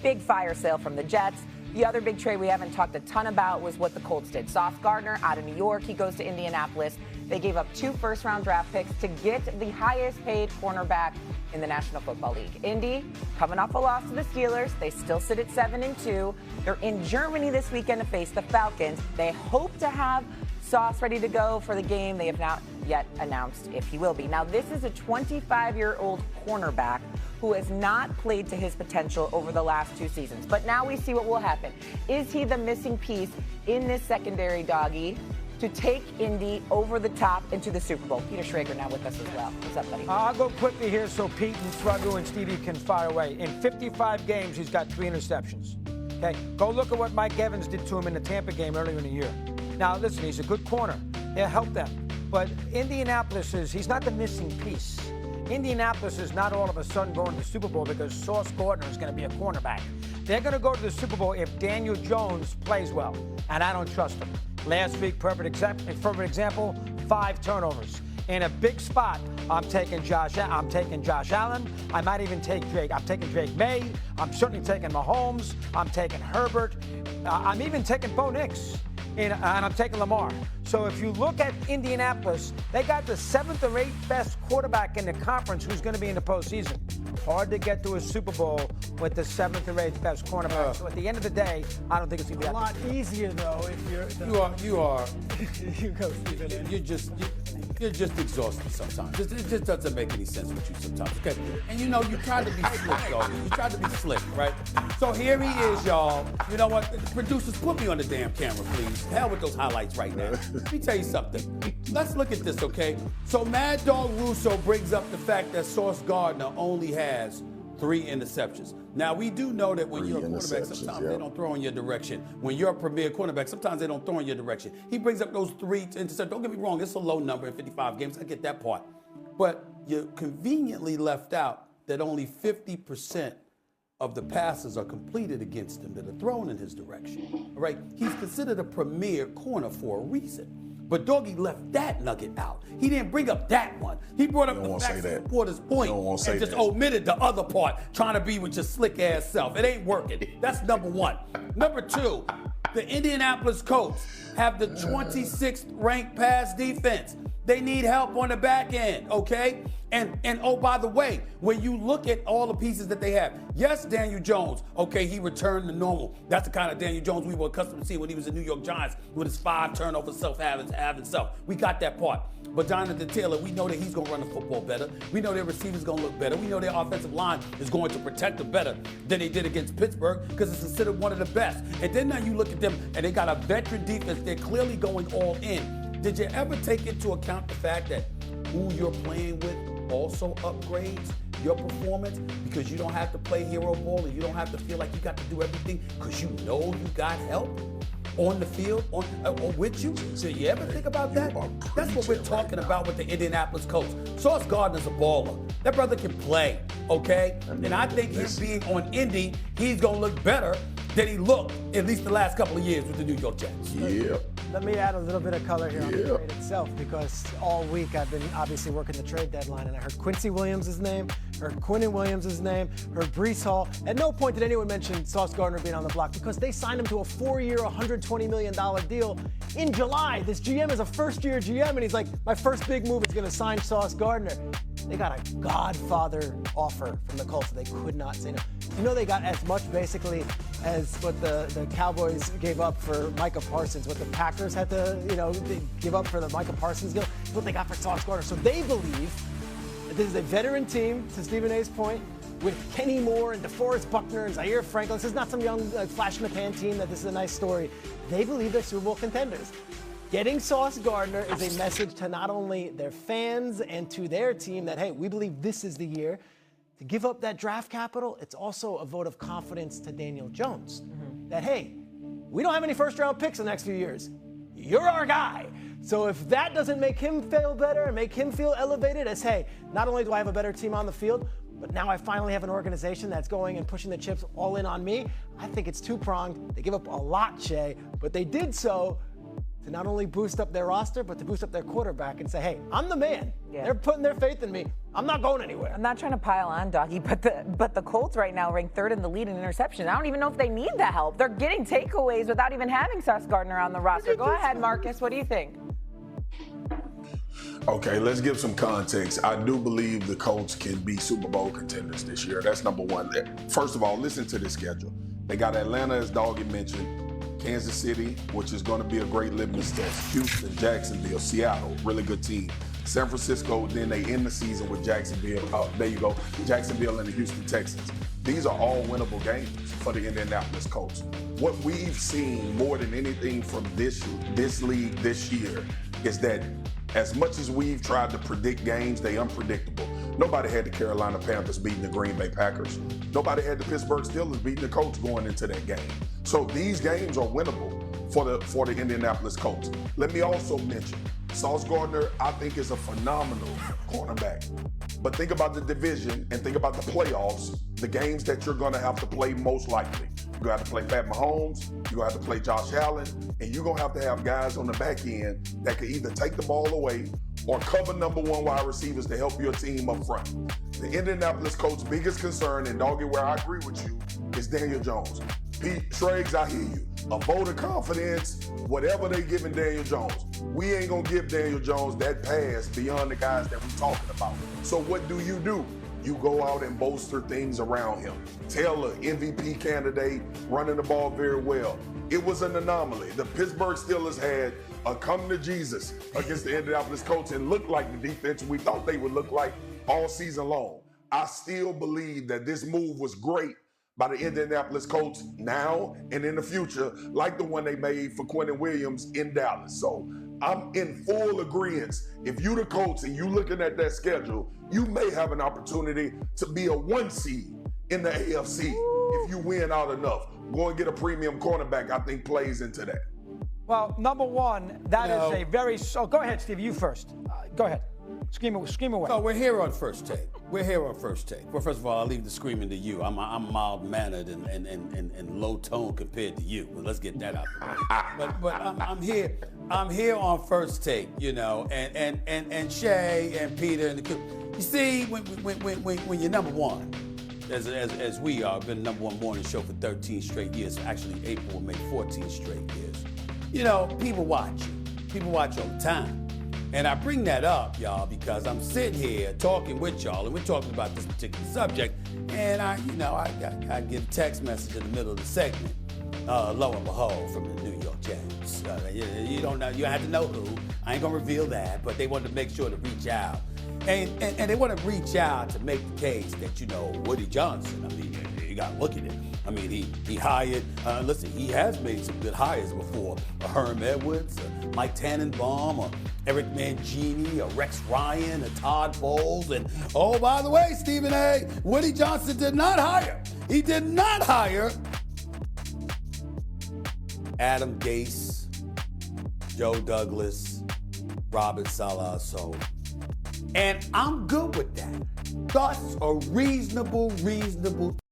big fire sale from the Jets. The other big trade we haven't talked a ton about was what the Colts did. Sauce Gardner out of New York, he goes to Indianapolis. They gave up 2 first-round draft picks to get the highest-paid cornerback in the National Football League. Indy, coming off a loss to the Steelers, they still sit at 7-2. They're in Germany this weekend to face the Falcons. They hope to have Sauce ready to go for the game. They have not yet announced if he will be. Now, this is a 25-year-old cornerback who has not played to his potential over the last 2 seasons. But now we see what will happen. Is he the missing piece in this secondary, Doggy, to take Indy over the top into the Super Bowl? Peter Schrager now with us as well. What's up, buddy? I'll go quickly here so Pete and Struggle and Stevie can fire away. In 55 games, he's got 3 interceptions. Okay, go look at what Mike Evans did to him in the Tampa game earlier in the year. Now, listen, he's a good corner. He'll help them. But Indianapolis he's not the missing piece. Indianapolis is not all of a sudden going to the Super Bowl because Sauce Gardner is going to be a cornerback. They're going to go to the Super Bowl if Daniel Jones plays well, and I don't trust him. Last week, perfect example, 5 turnovers. In a big spot, I'm taking Josh Allen. I might even take Drake. I'm taking Drake May. I'm certainly taking Mahomes. I'm taking Herbert. I'm even taking Bo Nix. And I'm taking Lamar. So if you look at Indianapolis, they got the 7th or 8th best quarterback in the conference who's going to be in the postseason. Hard to get to a Super Bowl with the 7th or 8th best cornerback. So at the end of the day, I don't think it's going to be a lot easier though if you're. You are. You go, Stephen. You're just exhausted sometimes. It just doesn't make any sense with you sometimes, okay? And you know, you try to be slick, y'all. You try to be slick, right? So here he is, y'all. You know what? The producers, put me on the damn camera, please. Hell with those highlights right now. Let me tell you something. Let's look at this, okay? So Mad Dog Russo brings up the fact that Sauce Gardner only has 3 interceptions. Now, we do know that when you're a quarterback, sometimes they don't throw in your direction. When you're a premier quarterback, sometimes they don't throw in your direction. He brings up those 3 interceptions. Don't get me wrong, it's a low number in 55 games. I get that part. But you conveniently left out that only 50% of the passes are completed against him that are thrown in his direction. All right? He's considered a premier corner for a reason. But Doggy left that nugget out. He didn't bring up that one. He brought up the facts and reporter's point and just omitted the other part, trying to be with your slick ass self. It ain't working. That's number 1. Number 2, the Indianapolis Colts have the 26th ranked pass defense. They need help on the back end, okay? And oh, by the way, when you look at all the pieces that they have, yes, Daniel Jones, okay, he returned to normal. That's the kind of Daniel Jones we were accustomed to see when he was in New York Giants with his 5 turnovers, having self. We got that part. But Jonathan Taylor, we know that he's going to run the football better. We know their receivers going to look better. We know their offensive line is going to protect them better than they did against Pittsburgh because it's considered one of the best. And then now you look at them and they got a veteran defense. They're clearly going all in. Did you ever take into account the fact that who you're playing with also upgrades your performance because you don't have to play hero ball and you don't have to feel like you got to do everything because you know you got help on the field or with you? So you ever think about that? That's what we're talking about with the Indianapolis Colts. Sauce Gardner's a baller. That brother can play, okay? And I think him being on Indy, he's going to look better than he looked at least the last couple of years with the New York Jets. Yeah. Let me add a little bit of color here on the trade itself because all week I've been obviously working the trade deadline and I heard Quincy Williams' name, heard Quinnen Williams' name, heard Breece Hall. At no point did anyone mention Sauce Gardner being on the block because they signed him to a 4-year, $120 million deal in July. This GM is a first-year GM and he's like, my first big move is going to sign Sauce Gardner. They got a godfather offer from the Colts. They could not say no. You know they got as much basically as what the Cowboys gave up for Micah Parsons, what the Packers had to, they give up for the Micah Parsons deal, is what they got for Sauce Gardner. So they believe that this is a veteran team, to Stephen A's point, with Kenny Moore and DeForest Buckner and Zaire Franklin. This is not some young flash-in-the-pan team that this is a nice story. They believe they're Super Bowl contenders. Getting Sauce Gardner is a message to not only their fans and to their team that, hey, we believe this is the year. To give up that draft capital, it's also a vote of confidence to Daniel Jones. That, hey, we don't have any first-round picks in the next few years. You're our guy. So if that doesn't make him feel better and make him feel elevated as, hey, not only do I have a better team on the field, but now I finally have an organization that's going and pushing the chips all in on me, I think it's two-pronged. They give up a lot, Shay, but they did so to not only boost up their roster, but to boost up their quarterback and say, hey, I'm the man. Yeah. They're putting their faith in me. I'm not going anywhere. I'm not trying to pile on, Doggy, but the Colts right now rank third in the lead in interceptions. I don't even know if they need the help. They're getting takeaways without even having Sauce Gardner on the roster. Go ahead, Marcus. What do you think? Okay, let's give some context. I do believe the Colts can be Super Bowl contenders this year. That's number one. First of all, listen to the schedule. They got Atlanta, as Doggy mentioned, Kansas City, which is going to be a great litmus test, Houston, Jacksonville, Seattle, really good team. San Francisco, then they end the season with Jacksonville. There you go, Jacksonville and the Houston Texans. These are all winnable games for the Indianapolis Colts. What we've seen more than anything from this league this year is that as much as we've tried to predict games, they're unpredictable. Nobody had the Carolina Panthers beating the Green Bay Packers. Nobody had the Pittsburgh Steelers beating the Colts going into that game. So these games are winnable for the Indianapolis Colts. Let me also mention, Sauce Gardner, I think, is a phenomenal cornerback. But think about the division and think about the playoffs, the games that you're going to have to play most likely. You're going to have to play Pat Mahomes, you're going to have to play Josh Allen, and you're going to have guys on the back end that can either take the ball away or cover number one wide receivers to help your team up front. The Indianapolis Colts' biggest concern, and Doggy, where I agree with you, is Daniel Jones. Pete Schrags, I hear you. A vote of confidence, whatever they giving Daniel Jones. We ain't gonna give Daniel Jones that pass beyond the guys that we're talking about. So what do? You go out and bolster things around him. Taylor, MVP candidate, running the ball very well. It was an anomaly. The Pittsburgh Steelers had a come to Jesus against the Indianapolis Colts and looked like the defense we thought they would look like all season long. I still believe that this move was great by the Indianapolis Colts now and in the future, like the one they made for Quinnen Williams in Dallas. So I'm in full agreement. If you the Colts and you looking at that schedule, you may have an opportunity to be a 1 seed in the AFC if you win out enough. Go and get a premium cornerback, I think plays into that. Well, number one, that is a very... go ahead, Steve, you first. Go ahead. Scream away. No, we're here on First Take. Well, first of all, I'll leave the screaming to you. I'm mild-mannered and low tone compared to you. Well, let's get that out of the way. But I'm here. I'm here on First Take, you know, and Shay and Peter and the you see, when you're number one, as we are, been number one morning show for 13 straight years. Actually, April will make 14 straight years. You know, people watch you. People watch all the time. And I bring that up, y'all, because I'm sitting here talking with y'all, and we're talking about this particular subject, and I get a text message in the middle of the segment, lo and behold, from the New York Giants. You don't know, you have to know who. I ain't gonna reveal that, but they wanted to make sure to reach out. And they want to reach out to make the case that, you know, Woody Johnson, I mean, you got to look at it. I mean, he hired, listen, he has made some good hires before. Herm Edwards, Mike Tannenbaum, or Eric Mangini, or Rex Ryan, or Todd Bowles. And, oh, by the way, Stephen A., Woody Johnson did not hire. He did not hire Adam Gase, Joe Douglas, Robert Saleh. And I'm good with that. Thus, a reasonable